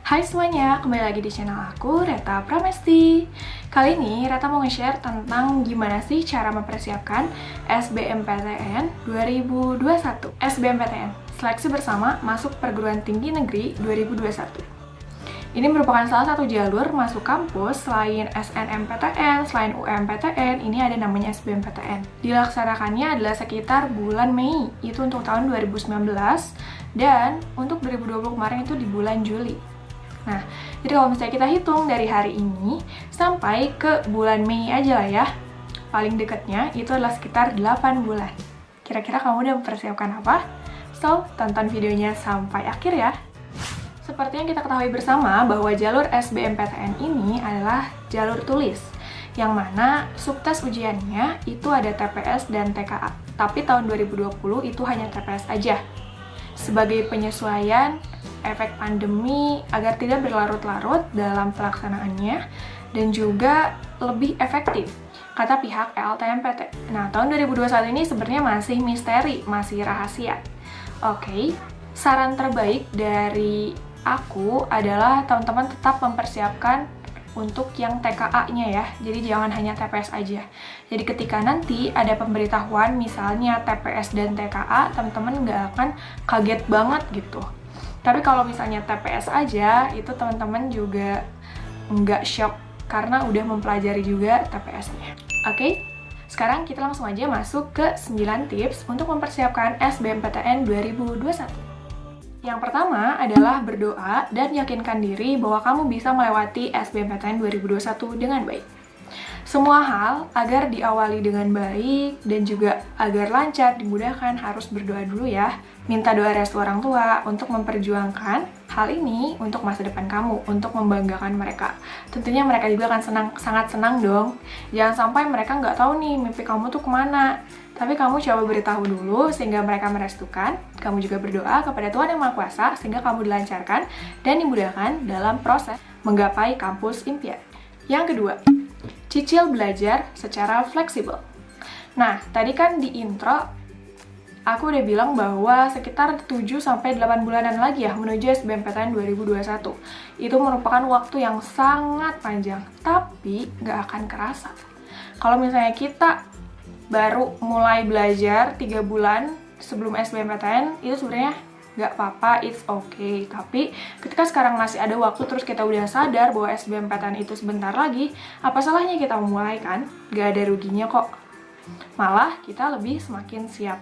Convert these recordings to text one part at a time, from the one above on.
Hai semuanya, kembali lagi di channel aku, Reta Pramesti. Kali ini Reta mau nge-share tentang gimana sih cara mempersiapkan SBMPTN 2021. SBMPTN, Seleksi Bersama Masuk Perguruan Tinggi Negeri 2021. Ini merupakan salah satu jalur masuk kampus selain SNMPTN, selain UMPTN, ini ada namanya SBMPTN. Dilaksanakannya adalah sekitar bulan Mei, itu untuk tahun 2019, dan untuk 2020 kemarin itu di bulan Juli. Nah, jadi kalau misalnya kita hitung dari hari ini sampai ke bulan Mei aja lah ya, paling dekatnya itu adalah sekitar 8 bulan. Kira-kira kamu udah mempersiapkan apa? So, tonton videonya sampai akhir ya. Seperti yang kita ketahui bersama bahwa jalur SBMPTN ini adalah jalur tulis, yang mana subtes ujiannya itu ada TPS dan TKA. Tapi tahun 2020 itu hanya TPS aja. Sebagai penyesuaian efek pandemi agar tidak berlarut-larut dalam pelaksanaannya dan juga lebih efektif, kata pihak LTMPT. Nah, tahun 2021 ini sebenarnya masih misteri, masih rahasia. Oke, saran terbaik dari aku adalah teman-teman tetap mempersiapkan untuk yang TKA-nya ya, jadi jangan hanya TPS aja. Jadi ketika nanti ada pemberitahuan misalnya TPS dan TKA, teman-teman nggak akan kaget banget gitu. Tapi kalau misalnya TPS aja, itu teman-teman juga nggak shock karena udah mempelajari juga TPS-nya. Oke? Sekarang kita langsung aja masuk ke 9 tips untuk mempersiapkan SBMPTN 2021. Yang pertama adalah berdoa dan yakinkan diri bahwa kamu bisa melewati SBMPTN 2021 dengan baik. Semua hal agar diawali dengan baik dan juga agar lancar, dimudahkan, harus berdoa dulu ya. Minta doa restu orang tua untuk memperjuangkan hal ini untuk masa depan kamu, untuk membanggakan mereka. Tentunya mereka juga akan sangat senang dong. Jangan sampai mereka nggak tahu nih mimpi kamu tuh kemana. Tapi kamu coba beritahu dulu sehingga mereka merestukan. Kamu juga berdoa kepada Tuhan Yang Maha Kuasa sehingga kamu dilancarkan dan dimudahkan dalam proses menggapai kampus impian. Yang kedua, cicil belajar secara fleksibel. Nah, tadi kan di intro aku udah bilang bahwa sekitar 7-8 bulanan lagi ya menuju SBMPTN 2021. Itu merupakan waktu yang sangat panjang, tapi nggak akan kerasa. Kalau misalnya kita baru mulai belajar 3 bulan sebelum SBMPTN, itu sebenarnya nggak apa-apa, it's okay. Tapi ketika sekarang masih ada waktu, terus kita udah sadar bahwa SBMPTN itu sebentar lagi, apa salahnya kita memulai kan? Nggak ada ruginya kok. Malah kita lebih semakin siap.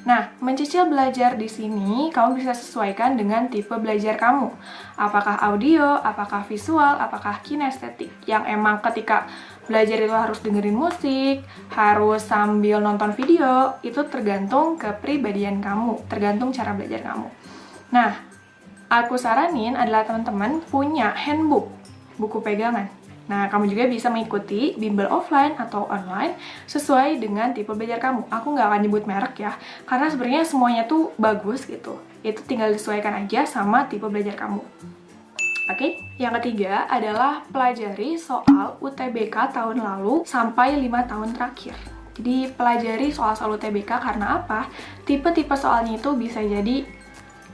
Nah, mencicil belajar di sini, kamu bisa sesuaikan dengan tipe belajar kamu. Apakah audio, apakah visual, apakah kinestetik. Yang emang ketika belajar itu harus dengerin musik, harus sambil nonton video, itu tergantung kepribadian kamu, tergantung cara belajar kamu. Nah, aku saranin adalah teman-teman punya handbook, buku pegangan. Nah, kamu juga bisa mengikuti bimbel offline atau online sesuai dengan tipe belajar kamu. Aku nggak akan nyebut merek ya, karena sebenarnya semuanya tuh bagus gitu. Itu tinggal disesuaikan aja sama tipe belajar kamu. Oke, yang ketiga adalah pelajari soal UTBK tahun lalu sampai 5 tahun terakhir. Jadi pelajari soal-soal UTBK karena apa? Tipe-tipe soalnya itu bisa jadi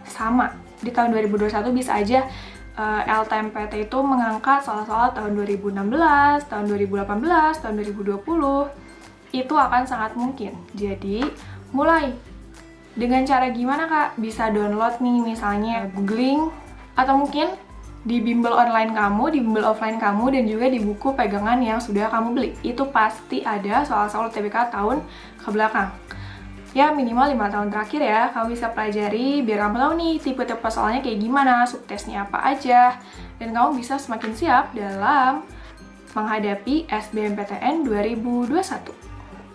sama. Di tahun 2021 bisa aja LTMPT itu mengangkat soal-soal tahun 2016, tahun 2018, tahun 2020. Itu akan sangat mungkin. Jadi, mulai. Dengan cara gimana Kak? Bisa download nih misalnya googling, atau mungkin di bimbel online kamu, di bimbel offline kamu, dan juga di buku pegangan yang sudah kamu beli. Itu pasti ada soal-soal UTBK tahun ke belakang. Ya minimal 5 tahun terakhir ya, kamu bisa pelajari biar kamu tahu nih tipe-tipe soalnya kayak gimana, subtesnya apa aja, dan kamu bisa semakin siap dalam menghadapi SBMPTN 2021.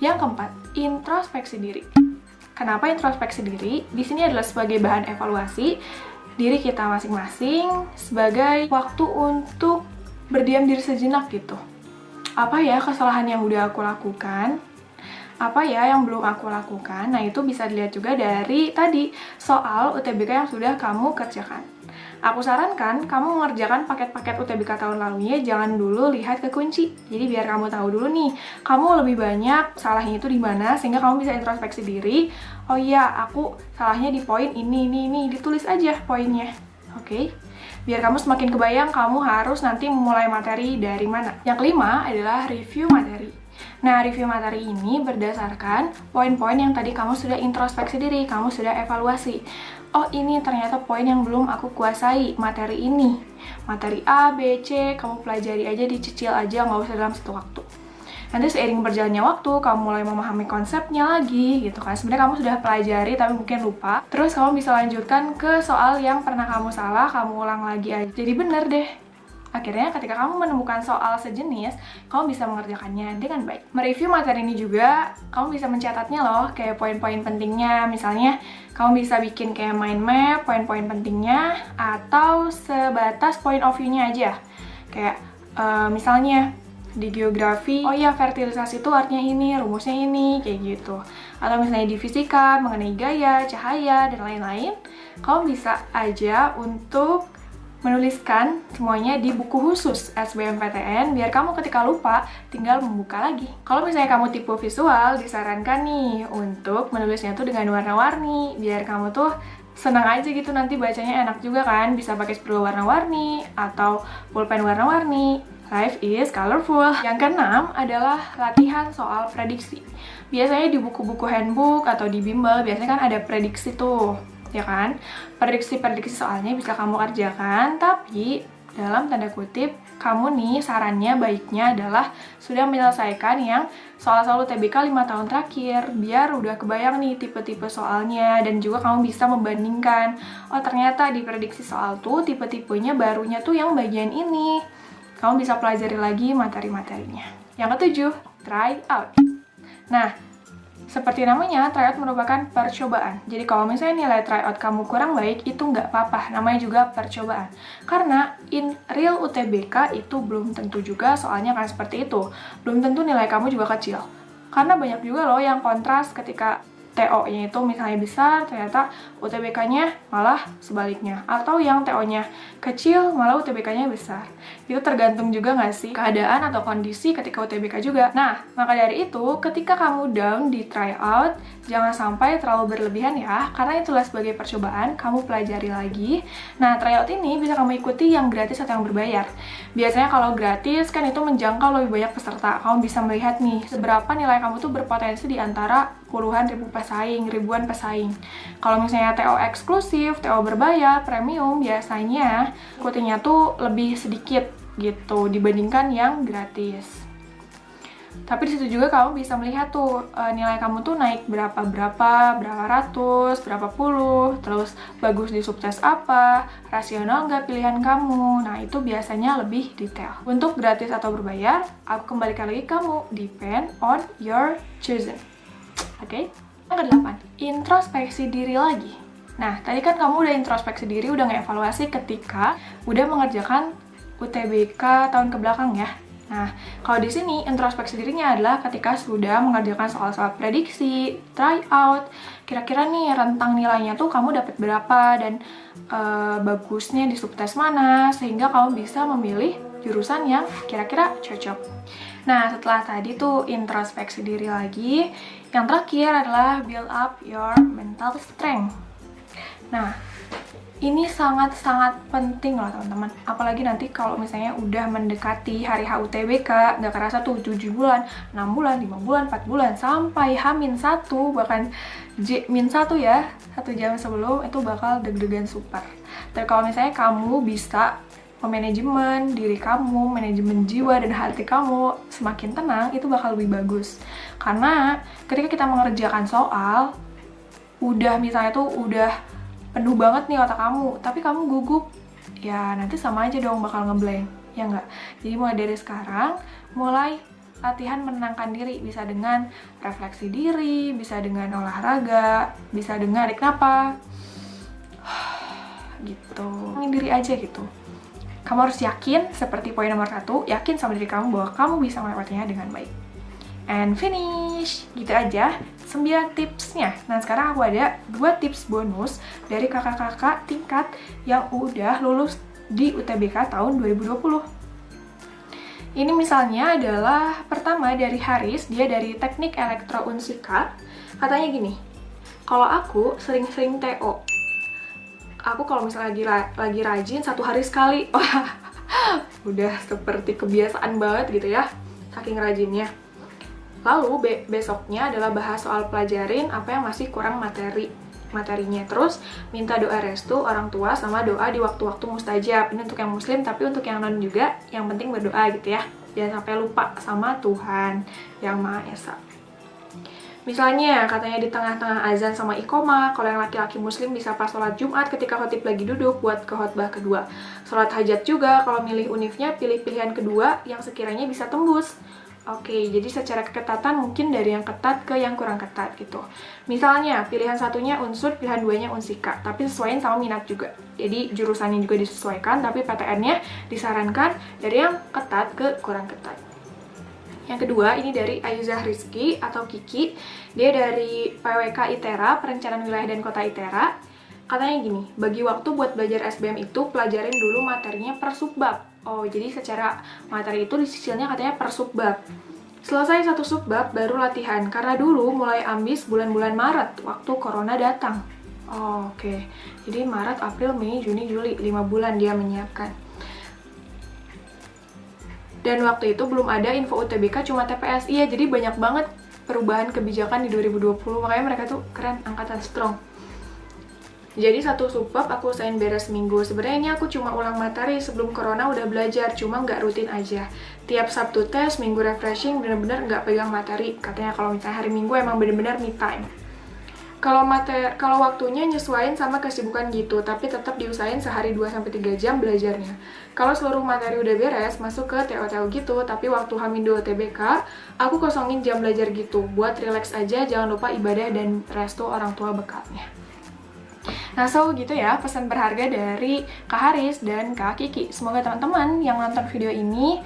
Yang keempat, introspeksi diri. Kenapa introspeksi diri? Di sini adalah sebagai bahan evaluasi diri kita masing-masing, sebagai waktu untuk berdiam diri sejenak gitu. Apa ya kesalahan yang udah aku lakukan? Apa ya yang belum aku lakukan? Nah, itu bisa dilihat juga dari tadi soal UTBK yang sudah kamu kerjakan. Aku sarankan kamu mengerjakan paket-paket UTBK tahun lalunya, jangan dulu lihat ke kunci. Jadi biar kamu tahu dulu nih, kamu lebih banyak salahnya itu di mana, sehingga kamu bisa introspeksi diri. Oh iya, aku salahnya di poin ini, ditulis aja poinnya. Oke. biar kamu semakin kebayang kamu harus nanti memulai materi dari mana. Yang kelima adalah review materi. Nah, review materi ini berdasarkan poin-poin yang tadi kamu sudah introspeksi diri, kamu sudah evaluasi. Oh, ini ternyata poin yang belum aku kuasai, materi ini. Materi A, B, C, kamu pelajari aja, dicicil aja, nggak usah dalam satu waktu. Nanti seiring berjalannya waktu, kamu mulai memahami konsepnya lagi, gitu kan. Sebenarnya kamu sudah pelajari, tapi mungkin lupa. Terus kamu bisa lanjutkan ke soal yang pernah kamu salah, kamu ulang lagi aja. Jadi bener deh. Akhirnya ketika kamu menemukan soal sejenis, kamu bisa mengerjakannya dengan baik. Mereview materi ini juga, kamu bisa mencatatnya loh, kayak poin-poin pentingnya. Misalnya, kamu bisa bikin kayak mind map, poin-poin pentingnya, atau sebatas point of view-nya aja. Kayak, misalnya, di geografi, oh iya fertilisasi itu artinya ini, rumusnya ini, kayak gitu. Atau misalnya di fisika, mengenai gaya, cahaya, dan lain-lain, kamu bisa aja untuk menuliskan semuanya di buku khusus SBMPTN, biar kamu ketika lupa, tinggal membuka lagi. Kalau misalnya kamu tipe visual, disarankan nih untuk menulisnya tuh dengan warna-warni, biar kamu tuh senang aja gitu, nanti bacanya enak juga kan, bisa pakai spidol warna-warni, atau pulpen warna-warni. Life is colorful. Yang keenam adalah latihan soal prediksi. Biasanya di buku-buku handbook atau di bimbel, biasanya kan ada prediksi tuh, ya kan? Prediksi-prediksi soalnya bisa kamu kerjakan, tapi dalam tanda kutip, kamu nih sarannya baiknya adalah sudah menyelesaikan yang soal-soal UTBK 5 tahun terakhir, biar udah kebayang nih tipe-tipe soalnya, dan juga kamu bisa membandingkan, oh ternyata di prediksi soal tuh tipe-tipenya barunya tuh yang bagian ini. Kamu bisa pelajari lagi materi-materinya. Yang ketujuh, try out. Nah, seperti namanya, tryout merupakan percobaan. Jadi kalau misalnya nilai tryout kamu kurang baik, itu nggak apa-apa, namanya juga percobaan. Karena in real UTBK itu belum tentu juga soalnya kan seperti itu. Belum tentu nilai kamu juga kecil. Karena banyak juga loh yang kontras ketika TO-nya itu misalnya besar, ternyata UTBK-nya malah sebaliknya. Atau yang TO-nya kecil, malah UTBK-nya besar. Itu tergantung juga nggak sih keadaan atau kondisi ketika UTBK juga. Nah, maka dari itu, ketika kamu down di tryout, jangan sampai terlalu berlebihan ya, karena itulah sebagai percobaan, kamu pelajari lagi. Nah, tryout ini bisa kamu ikuti yang gratis atau yang berbayar. Biasanya kalau gratis, kan itu menjangkau lebih banyak peserta. Kamu bisa melihat nih, seberapa nilai kamu tuh berpotensi di antara puluhan ribu pesaing, ribuan pesaing. Kalau misalnya TO eksklusif, TO berbayar, premium, biasanya ikutinya tuh lebih sedikit gitu dibandingkan yang gratis. Tapi di situ juga kamu bisa melihat tuh nilai kamu tuh naik berapa ratus, berapa puluh, terus bagus di subtes apa, rasional nggak pilihan kamu. Nah, itu biasanya lebih detail. Untuk gratis atau berbayar, aku kembalikan lagi kamu, depend on your choosing. Oke? Yang kedelapan, introspeksi diri lagi. Nah, tadi kan kamu udah introspeksi diri, udah nge-evaluasi ketika udah mengerjakan UTBK tahun kebelakang ya. Nah, kalau di sini introspeksi dirinya adalah ketika sudah mengerjakan soal-soal prediksi, tryout, kira-kira nih rentang nilainya tuh kamu dapat berapa dan bagusnya di subtes mana, sehingga kamu bisa memilih jurusan yang kira-kira cocok. Nah, setelah tadi tuh introspeksi diri lagi, yang terakhir adalah build up your mental strength. Nah, ini sangat-sangat penting loh teman-teman. Apalagi nanti kalau misalnya udah mendekati hari HUTBK, nggak kerasa tuh 7 bulan, 6 bulan, 5 bulan, 4 bulan, sampai H-1, bahkan J-1 ya, 1 jam sebelum, itu bakal deg-degan super. Tapi kalau misalnya kamu bisa memanajemen diri kamu, manajemen jiwa dan hati kamu semakin tenang, itu bakal lebih bagus. Karena ketika kita mengerjakan soal, udah misalnya tuh udah penuh banget nih otak kamu, tapi kamu gugup, ya nanti sama aja dong bakal ngeblank, ya nggak? Jadi mulai dari sekarang, mulai latihan menenangkan diri, bisa dengan refleksi diri, bisa dengan olahraga, bisa dengan tarik napas, gitu. Ngin diri aja gitu. Kamu harus yakin, seperti poin nomor 1, yakin sama diri kamu bahwa kamu bisa melewatinya dengan baik. And finish! Gitu aja 9 tipsnya. Nah, sekarang aku ada 2 tips bonus dari kakak-kakak tingkat yang udah lulus di UTBK tahun 2020. Ini misalnya adalah pertama dari Haris, dia dari Teknik Elektro Unsika. Katanya gini, kalau aku sering-sering TO, aku kalau misalnya lagi rajin 1 hari sekali. Wah, udah seperti kebiasaan banget gitu ya, saking rajinnya. Lalu besoknya adalah bahas soal pelajarin apa yang masih kurang materinya. Terus minta doa restu orang tua sama doa di waktu-waktu mustajab. Ini untuk yang muslim, tapi untuk yang non juga yang penting berdoa gitu ya. Jangan sampai lupa sama Tuhan yang Maha Esa. Misalnya katanya di tengah-tengah azan sama iqomah, kalau yang laki-laki muslim bisa pas sholat Jumat ketika khotib lagi duduk buat ke khotbah kedua. Sholat hajat juga, kalau milih unifnya pilih pilihan kedua yang sekiranya bisa tembus. Oke, jadi secara keketatan mungkin dari yang ketat ke yang kurang ketat gitu. Misalnya, pilihan satunya unsur, pilihan duanya unsika, tapi sesuaiin sama minat juga. Jadi jurusannya juga disesuaikan, tapi PTN-nya disarankan dari yang ketat ke kurang ketat. Yang kedua, ini dari Ayuzah Rizky atau Kiki. Dia dari PWK ITERA, Perencanaan Wilayah dan Kota ITERA. Katanya gini, bagi waktu buat belajar SBM itu, pelajarin dulu materinya per subbab. Oh, jadi secara materi itu disicilnya katanya per subbab. Selesai satu subbab, baru latihan. Karena dulu mulai ambis bulan-bulan Maret, waktu corona datang. Oh, oke. Jadi Maret, April, Mei, Juni, Juli, 5 bulan dia menyiapkan. Dan waktu itu belum ada info UTBK, cuma TPS. Iya, jadi banyak banget perubahan kebijakan di 2020. Makanya mereka tuh keren, angkatan strong. Jadi satu subbab aku usahain beres minggu. Sebenarnya ini aku cuma ulang materi, sebelum corona udah belajar, cuma nggak rutin aja. Tiap Sabtu tes, Minggu refreshing, bener-bener nggak pegang materi. Katanya kalau misalnya hari Minggu emang bener-bener me time. Kalau waktunya nyesuaiin sama kesibukan gitu, tapi tetap diusahain sehari 2-3 jam belajarnya. Kalau seluruh materi udah beres, masuk ke TO-TO gitu, tapi waktu H-2 TBK, aku kosongin jam belajar gitu, buat relax aja, jangan lupa ibadah dan restu orang tua bekalnya. Nah, so gitu ya pesan berharga dari Kak Haris dan Kak Kiki. Semoga teman-teman yang nonton video ini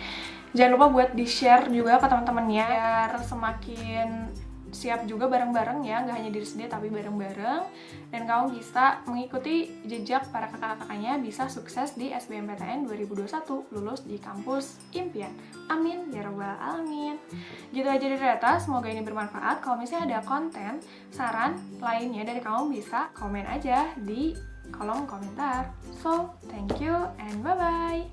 jangan lupa buat di-share juga ke teman-temannya biar semakin siap juga bareng-bareng ya, nggak hanya diri sendiri tapi bareng-bareng, dan kamu bisa mengikuti jejak para kakak-kakaknya, bisa sukses di SBMPTN 2021, lulus di kampus impian. Amin ya robbal alamin. Gitu aja dari Reta, semoga ini bermanfaat. Kalau misalnya ada konten, saran lainnya dari kamu bisa komen aja di kolom komentar. So, thank you and bye-bye.